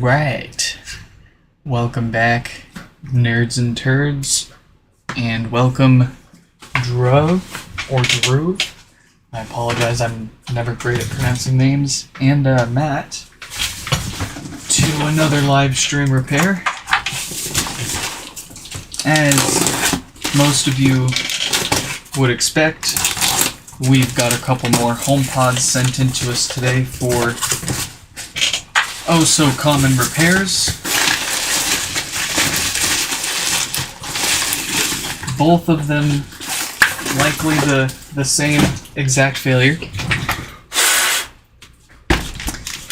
Alright, welcome back, nerds and turds, and welcome Drew. I apologize, I'm never great at pronouncing names, and Matt, to another live stream repair. As most of you would expect, we've got a couple more HomePods sent in to us today for so common repairs. Both of them likely the same exact failure.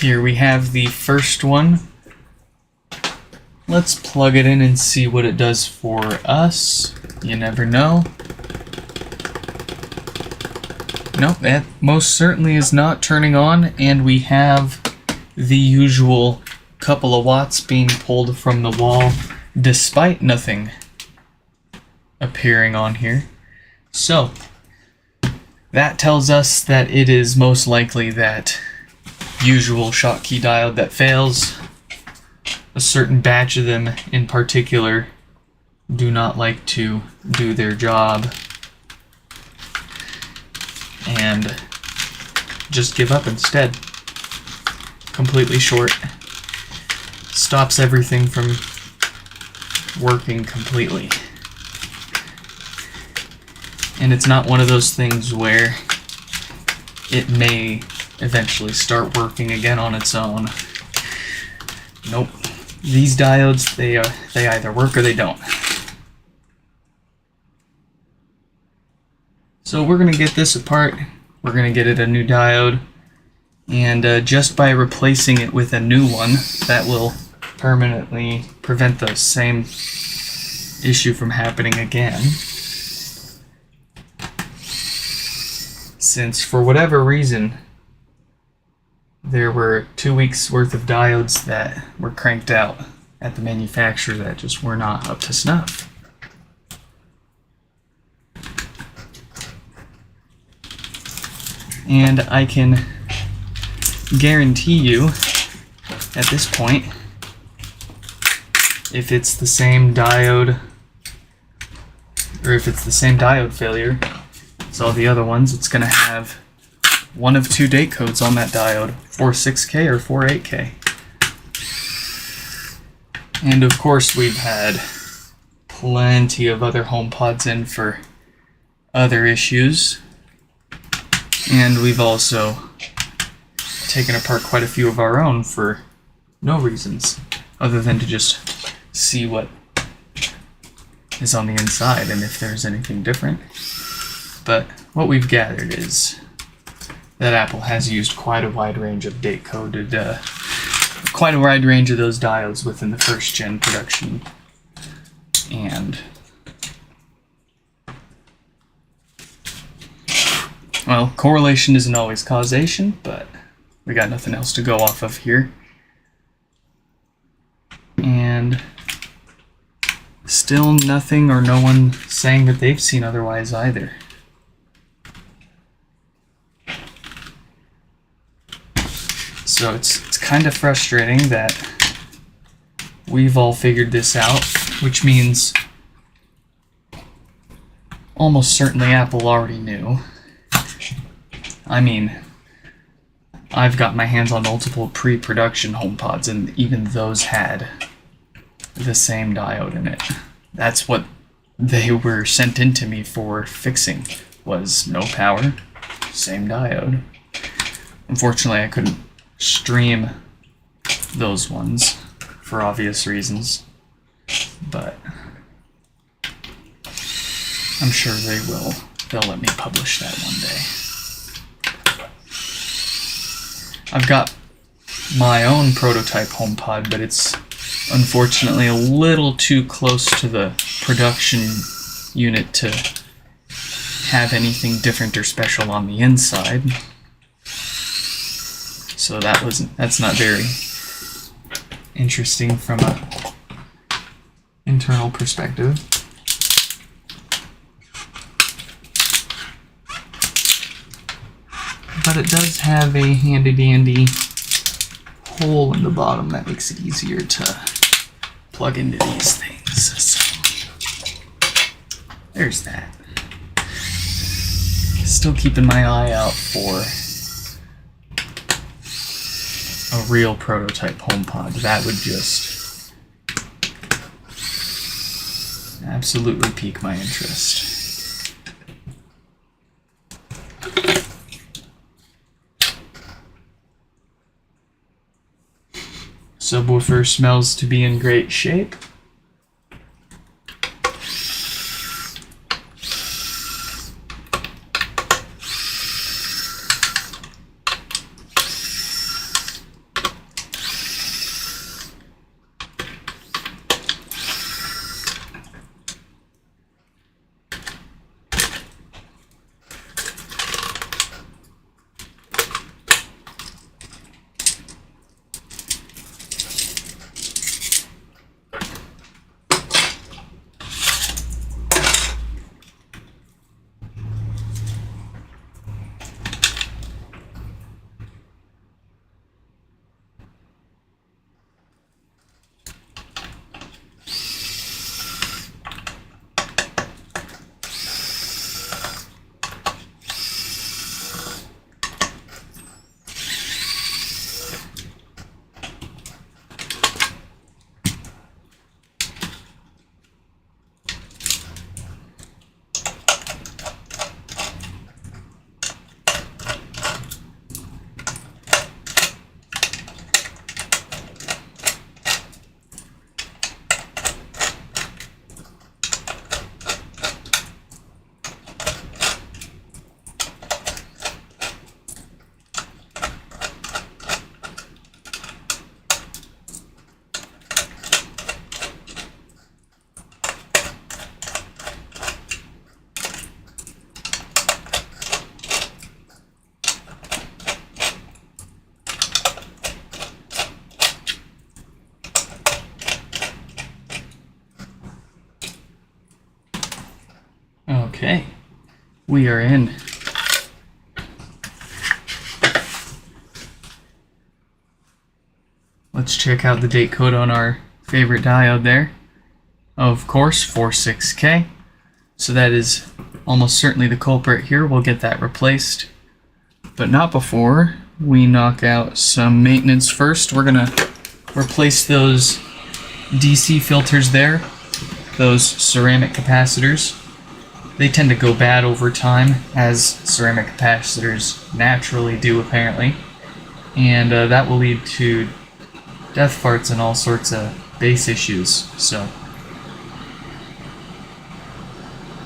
Here we have the first one. Let's plug it in and see what it does for us. You never know. Nope, that most certainly is not turning on, and we have the usual couple of watts being pulled from the wall despite nothing appearing on here. So that tells us that it is most likely that usual Schottky diode that fails. A certain batch of them in particular do not like to do their job and just give up instead. Completely short. Stops everything from working completely. And it's not one of those things where it may eventually start working again on its own. Nope. These diodes, they either work or they don't. So we're going to get this apart. We're going to get it a new diode. And just by replacing it with a new one, that will permanently prevent the same issue from happening again. Since for whatever reason, there were 2 weeks worth of diodes that were cranked out at the manufacturer that just were not up to snuff. And I can guarantee you at this point, if it's the same diode, or if it's the same diode failure as all the other ones, it's going to have one of two date codes on that diode, 46K or 48K. And of course we've had plenty of other HomePods in for other issues, and we've also taken apart quite a few of our own for no reasons other than to just see what is on the inside and if there's anything different. But what we've gathered is that Apple has used quite a wide range of date-coded, quite a wide range of those diodes within the first-gen production. And, well, correlation isn't always causation, but we got nothing else to go off of here. And still nothing or no one saying that they've seen otherwise either. So it's kind of frustrating that we've all figured this out, which means almost certainly Apple already knew. I mean, I've got my hands on multiple pre-production HomePods, and even those had the same diode in it. That's what they were sent in to me for fixing, was no power, same diode. Unfortunately, I couldn't stream those ones for obvious reasons, but I'm sure they'll let me publish that one day. I've got my own prototype HomePod, but it's unfortunately a little too close to the production unit to have anything different or special on the inside. So that's not very interesting from a internal perspective. But it does have a handy dandy hole in the bottom that makes it easier to plug into these things. So there's that. Still keeping my eye out for a real prototype HomePod. That would just absolutely pique my interest. Subwoofer smells to be in great shape. Okay, we are in. Let's check out the date code on our favorite diode there. Of course, 46K. So that is almost certainly the culprit here. We'll get that replaced, but not before we knock out some maintenance first. We're gonna replace those DC filters there, those ceramic capacitors. They tend to go bad over time, as ceramic capacitors naturally do apparently, and that will lead to death farts and all sorts of bass issues. So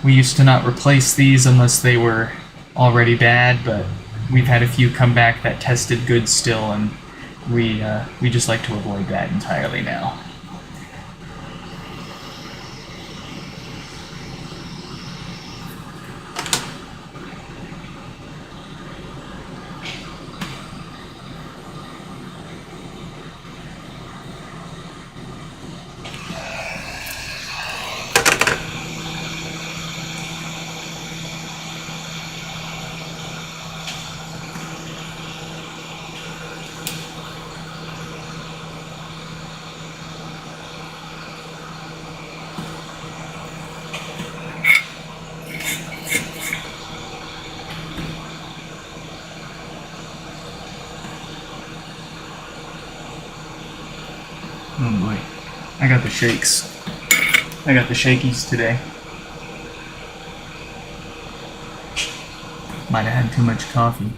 we used to not replace these unless they were already bad, but we've had a few come back that tested good still, and we just like to avoid that entirely now. Oh boy, I got the shakes. I got the shakies today. Might have had too much coffee.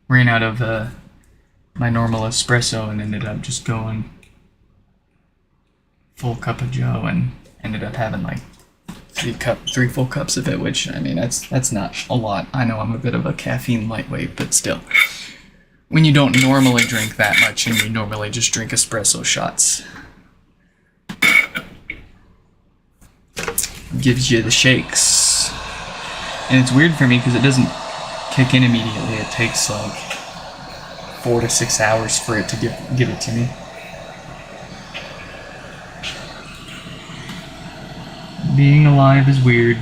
Ran out of my normal espresso and ended up just going full cup of Joe and ended up having like three full cups of it, which, I mean, that's not a lot. I know I'm a bit of a caffeine lightweight, but still. When you don't normally drink that much and you normally just drink espresso shots, gives you the shakes. And it's weird for me because it doesn't kick in immediately. It takes like 4 to 6 hours for it to give it to me. Being alive is weird.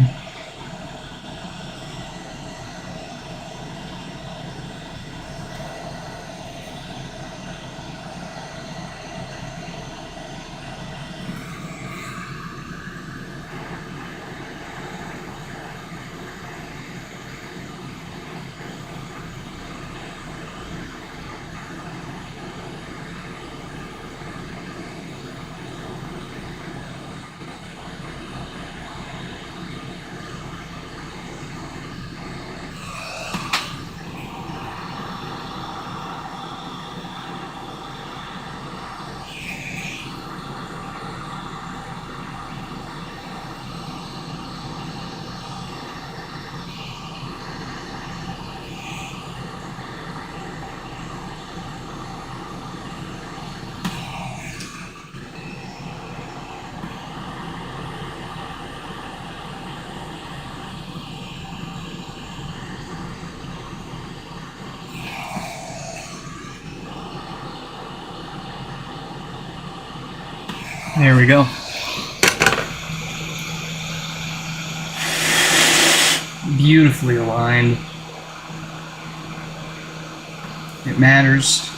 There we go. Beautifully aligned. It matters.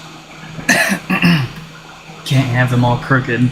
Can't have them all crooked.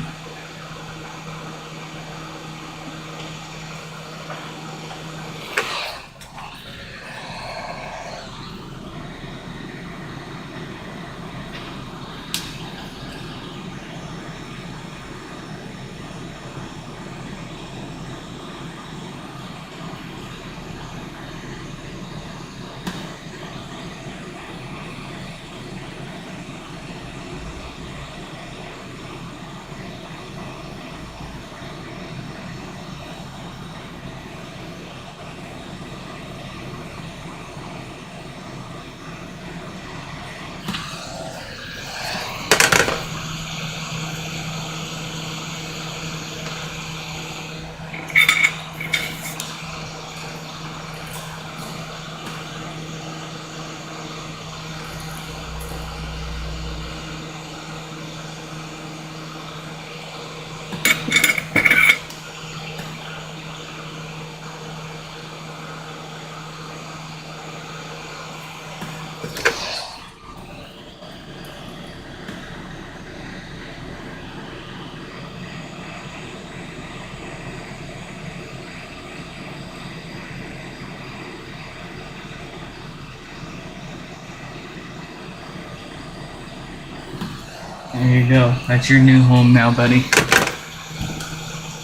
There you go. That's your new home now, buddy.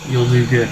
You'll do good.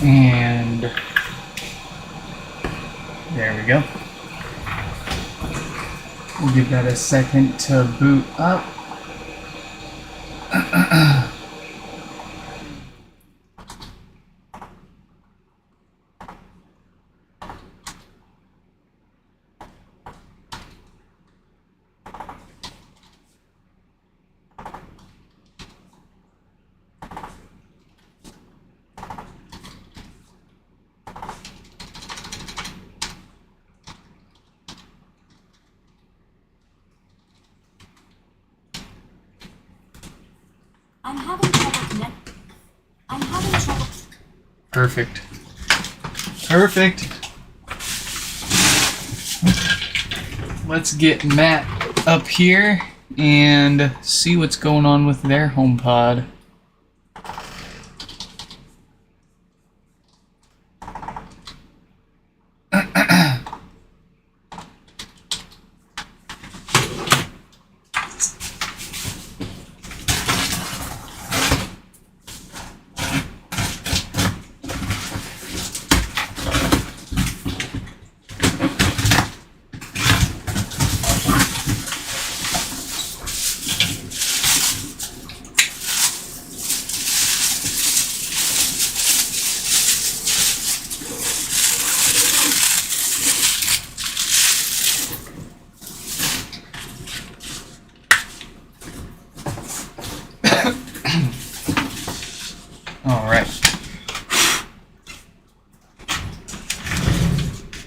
And there we go. We'll give that a second to boot up. I'm having trouble. Perfect. Perfect. Let's get Matt up here and see what's going on with their HomePod.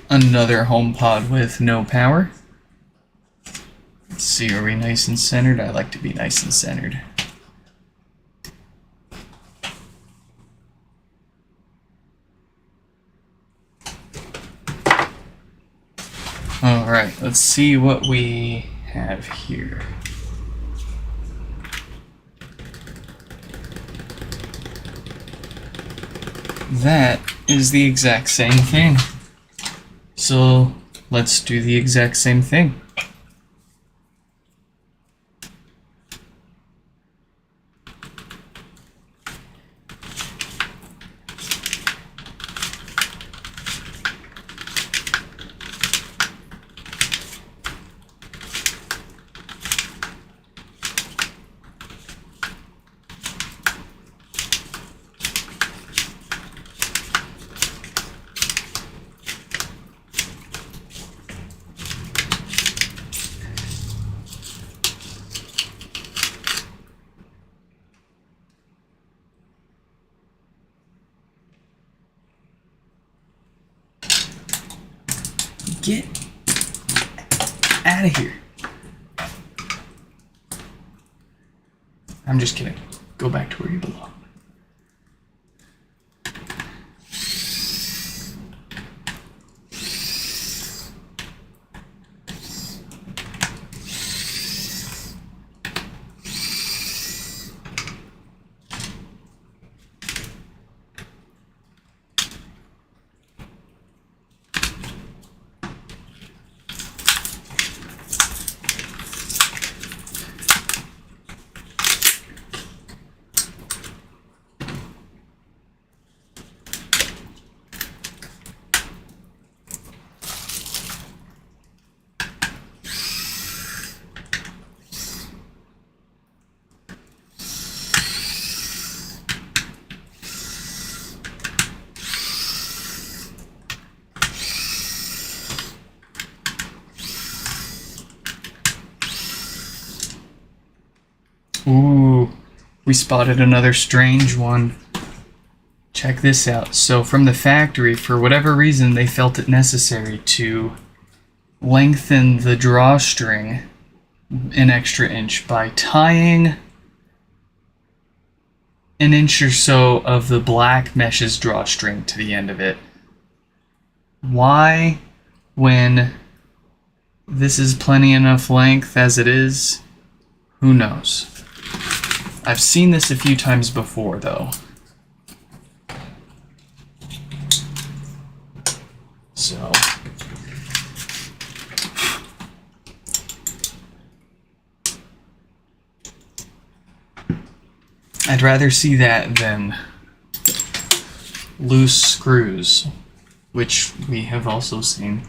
Another HomePod with no power. Let's see, are we nice and centered? I like to be nice and centered. Alright, let's see what we have here. That is the exact same thing. So let's do the exact same thing. Get out of here. I'm just kidding. Go back to where you belong. Ooh, we spotted another strange one. Check this out. So from the factory, for whatever reason, they felt it necessary to lengthen the drawstring an extra inch by tying an inch or so of the black mesh's drawstring to the end of it. Why, when this is plenty enough length as it is? Who knows? I've seen this a few times before, though. So I'd rather see that than loose screws, which we have also seen.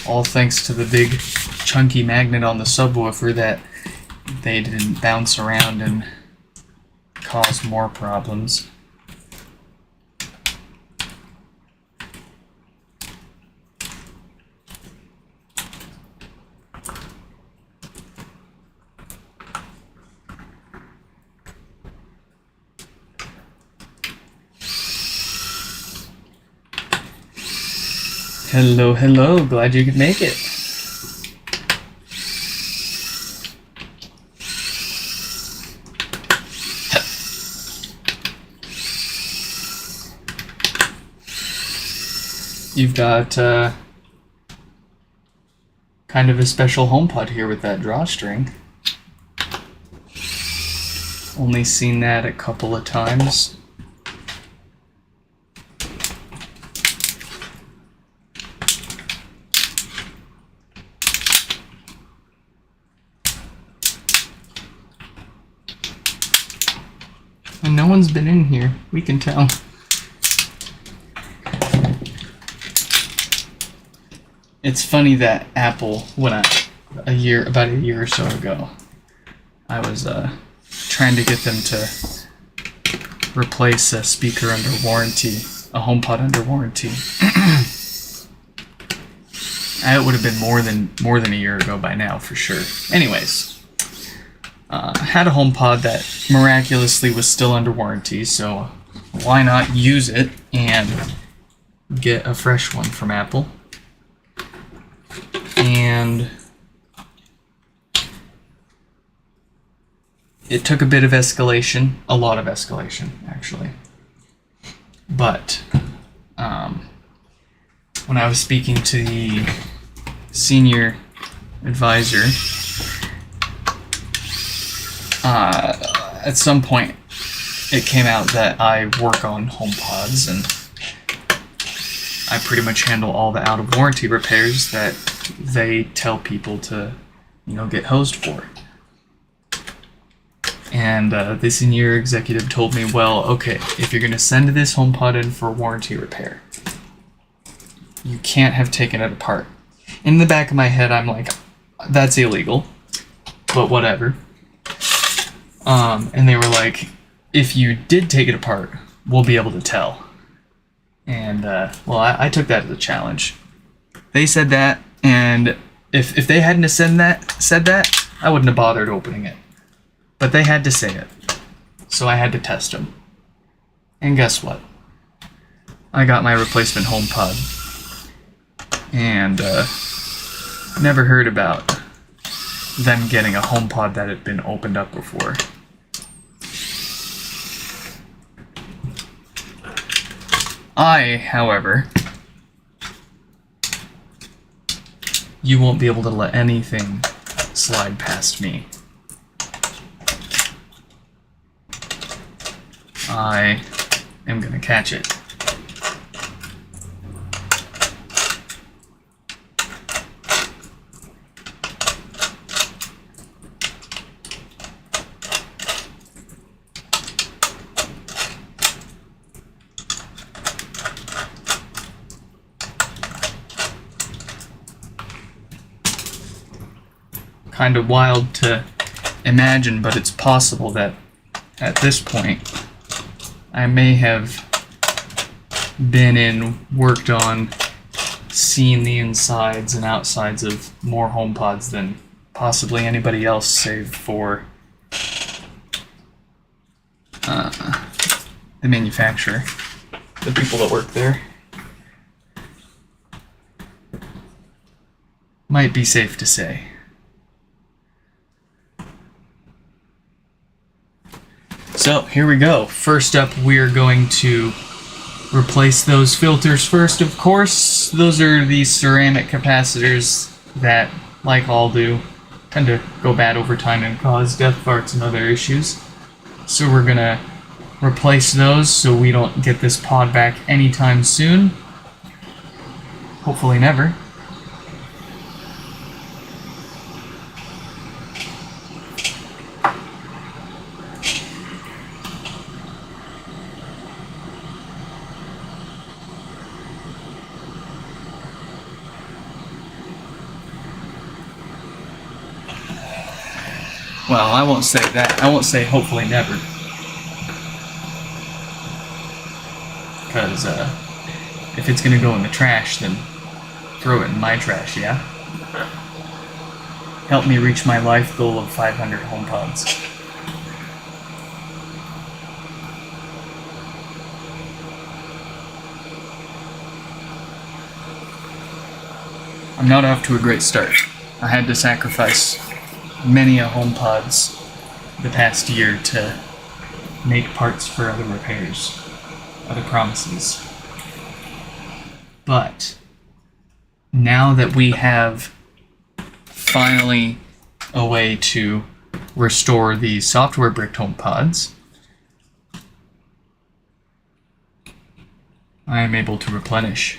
All thanks to the big chunky magnet on the subwoofer that they didn't bounce around and cause more problems. Hello, hello, glad you could make it. You've got kind of a special HomePod here with that drawstring. Only seen that a couple of times. And no one's been in here, we can tell. It's funny that Apple, about a year or so ago, I was trying to get them to replace a speaker under warranty, a HomePod under warranty. It would have been more than a year ago by now, for sure. Anyways, I had a HomePod that miraculously was still under warranty, so why not use it and get a fresh one from Apple? And it took a bit of escalation, a lot of escalation, actually. But when I was speaking to the senior advisor, at some point it came out that I work on HomePods and I pretty much handle all the out of warranty repairs that they tell people to, get hosed for. And the senior executive told me, well, okay, if you're going to send this HomePod in for warranty repair, you can't have taken it apart. In the back of my head, I'm like, that's illegal, but whatever. And they were like, if you did take it apart, we'll be able to tell. And, I took that as a challenge. They said that, and if they hadn't have said that, I wouldn't have bothered opening it. But they had to say it, so I had to test them. And guess what? I got my replacement HomePod. And, never heard about them getting a HomePod that had been opened up before. However, you won't be able to let anything slide past me. I am gonna catch it. Kind of wild to imagine, but it's possible that at this point I may have worked on, seen the insides and outsides of more HomePods than possibly anybody else, save for the manufacturer, the people that work there. Might be safe to say. So here we go. First up, we're going to replace those filters first, of course. Those are the ceramic capacitors that, like all do, tend to go bad over time and cause death farts and other issues. So we're gonna replace those so we don't get this pod back anytime soon. Hopefully never. Well, I won't say that. I won't say hopefully never. Because if it's going to go in the trash, then throw it in my trash, yeah? Help me reach my life goal of 500 HomePods. I'm not off to a great start. I had to sacrifice many a HomePods the past year to make parts for other repairs, other promises. But now that we have finally a way to restore the software bricked HomePods, I am able to replenish.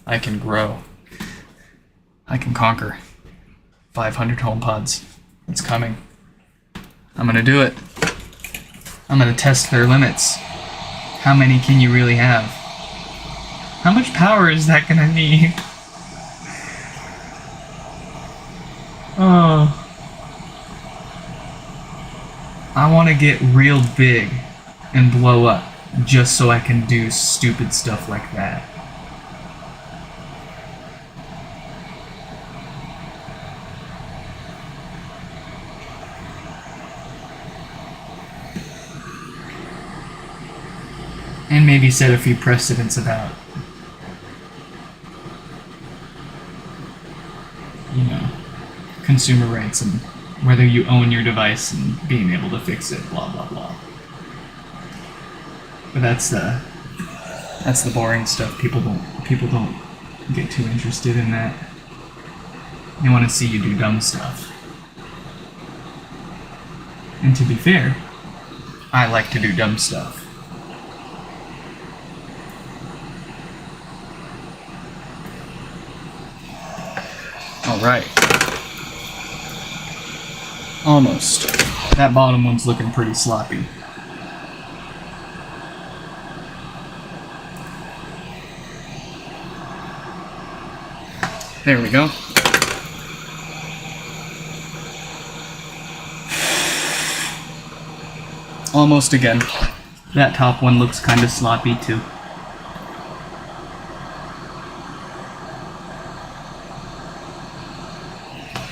I can grow. I can conquer 500 HomePods. It's coming. I'm gonna do it. I'm gonna test their limits. How many can you really have? How much power is that gonna need? Oh. I want to get real big and blow up just so I can do stupid stuff like that. And maybe set a few precedents about, you know, consumer rights and whether you own your device and being able to fix it, blah blah blah. But that's the boring stuff. People don't get too interested in that. They want to see you do dumb stuff. And to be fair, I like to do dumb stuff. Alright. Almost. That bottom one's looking pretty sloppy. There we go. Almost again. That top one looks kind of sloppy too.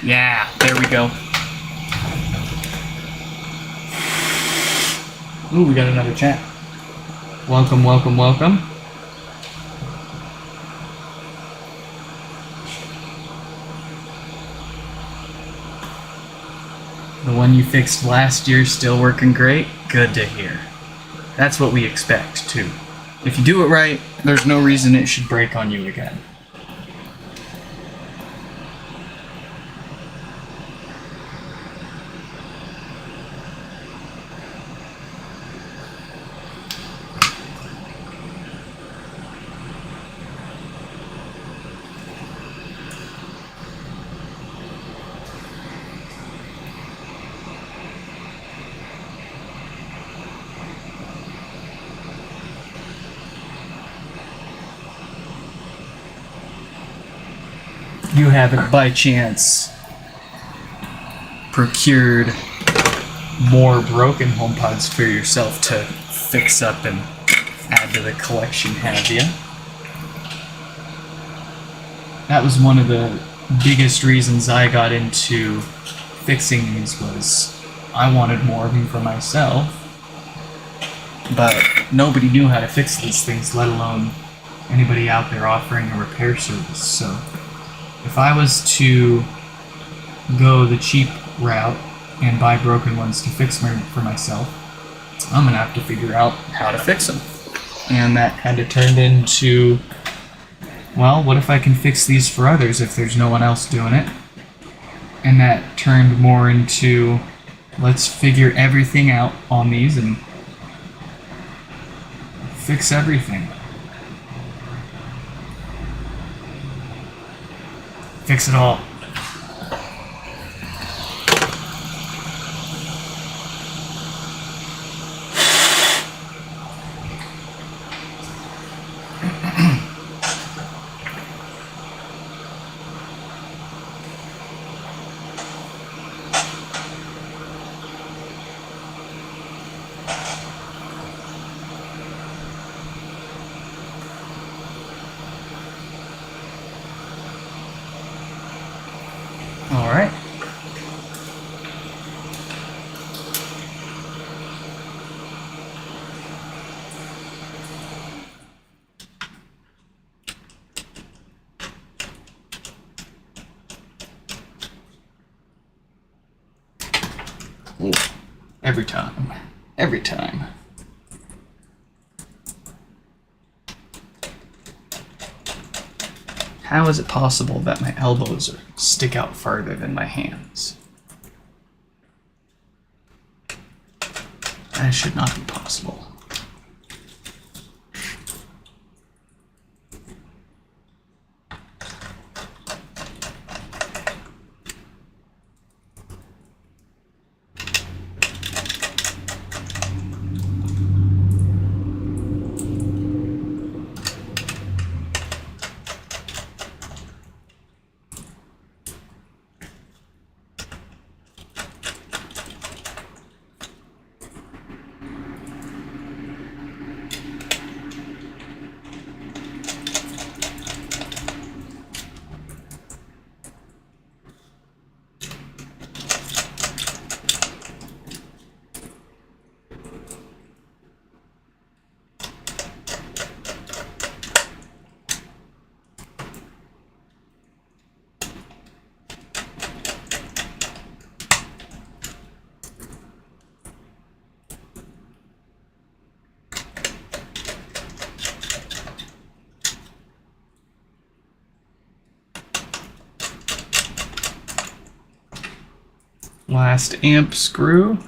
Yeah, there we go. Ooh, we got another chat. Welcome, welcome, welcome. The one you fixed last year still working great? Good to hear. That's what we expect, too. If you do it right, there's no reason it should break on you again. You haven't by chance procured more broken HomePods for yourself to fix up and add to the collection, have you? That was one of the biggest reasons I got into fixing these, was I wanted more of them for myself, but nobody knew how to fix these things, let alone anybody out there offering a repair service. So if I was to go the cheap route and buy broken ones to fix for myself, I'm gonna have to figure out how to fix them. And that kind of turned into, well, what if I can fix these for others if there's no one else doing it? And that turned more into, let's figure everything out on these and fix everything. Fix it all. All right. Ooh. Every time. Every time. How is it possible that my elbows stick out farther than my hands? That should not be possible. Last amp screw.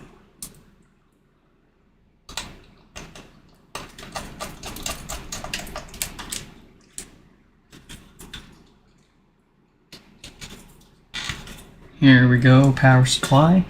Here we go, power supply.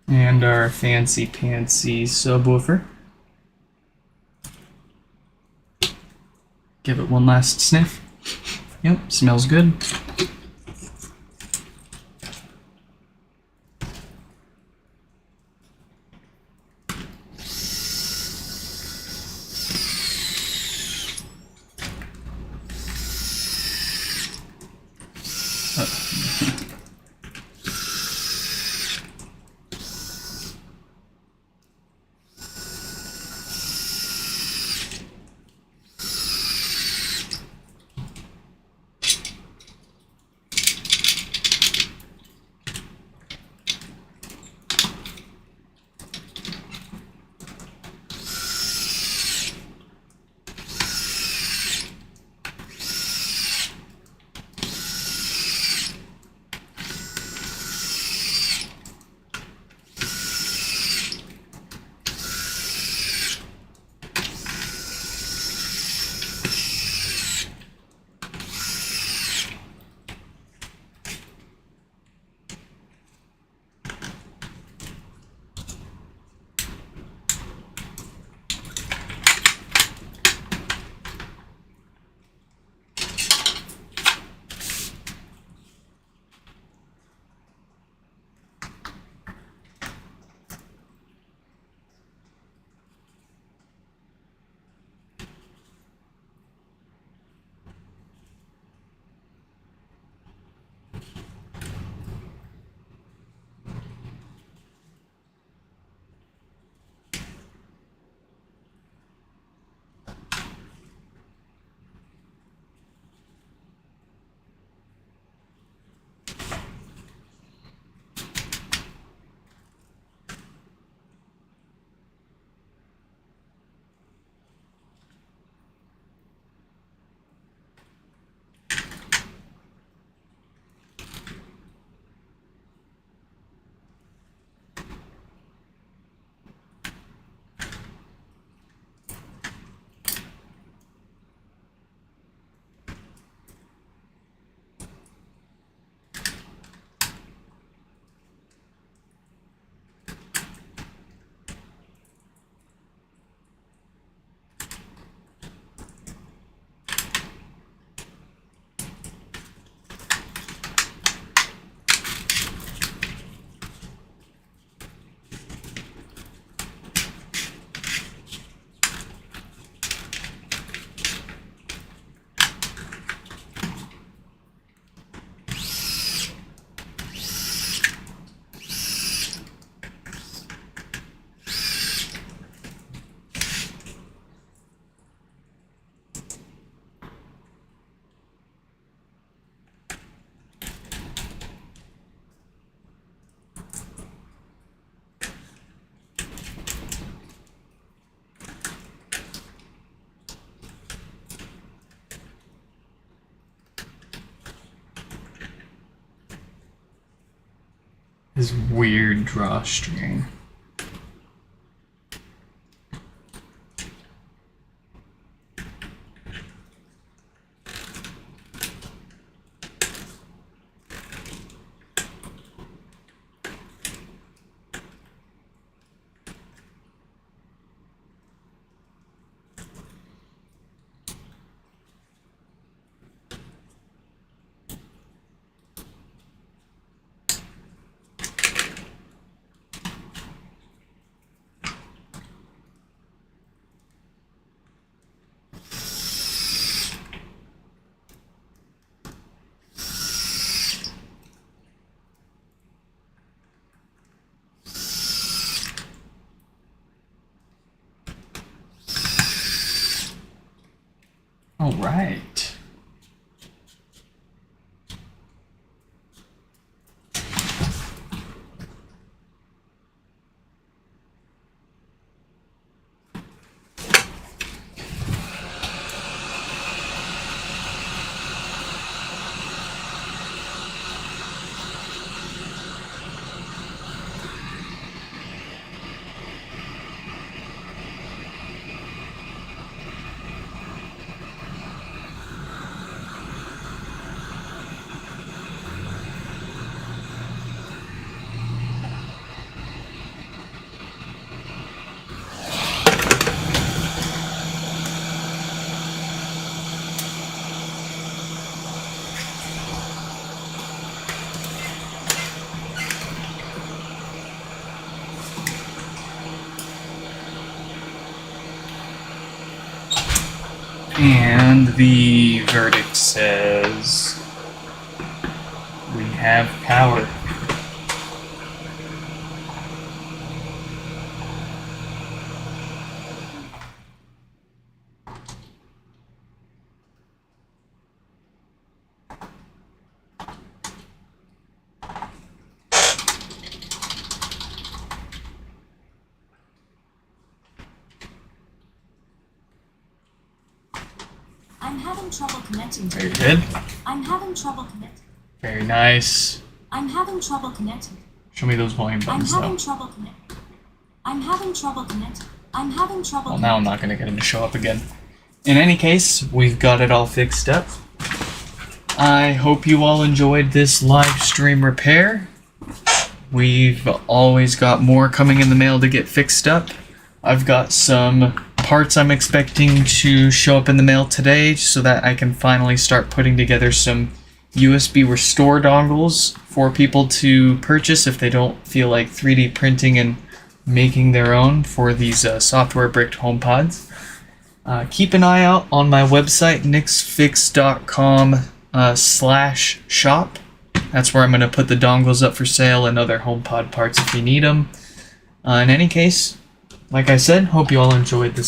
And our fancy pantsy subwoofer. Give it one last sniff. Yep, smells good. His weird drawstring. All right. And the verdict says we have power. I'm having trouble connecting to Very you. good. I'm having trouble connecting. Very nice. I'm having trouble connecting. Show me those volume I'm buttons having though. trouble connecting. I'm having trouble connecting. I'm having trouble. Well, now I'm not going to get him to show up again. In any case, we've got it all fixed up. I hope you all enjoyed this live stream repair. We've always got more coming in the mail to get fixed up. I've got some parts I'm expecting to show up in the mail today so that I can finally start putting together some USB restore dongles for people to purchase if they don't feel like 3D printing and making their own for these software bricked HomePods. Keep an eye out on my website, nixfix.com/shop. That's where I'm going to put the dongles up for sale and other HomePod parts if you need them. In any case, like I said, hope you all enjoyed this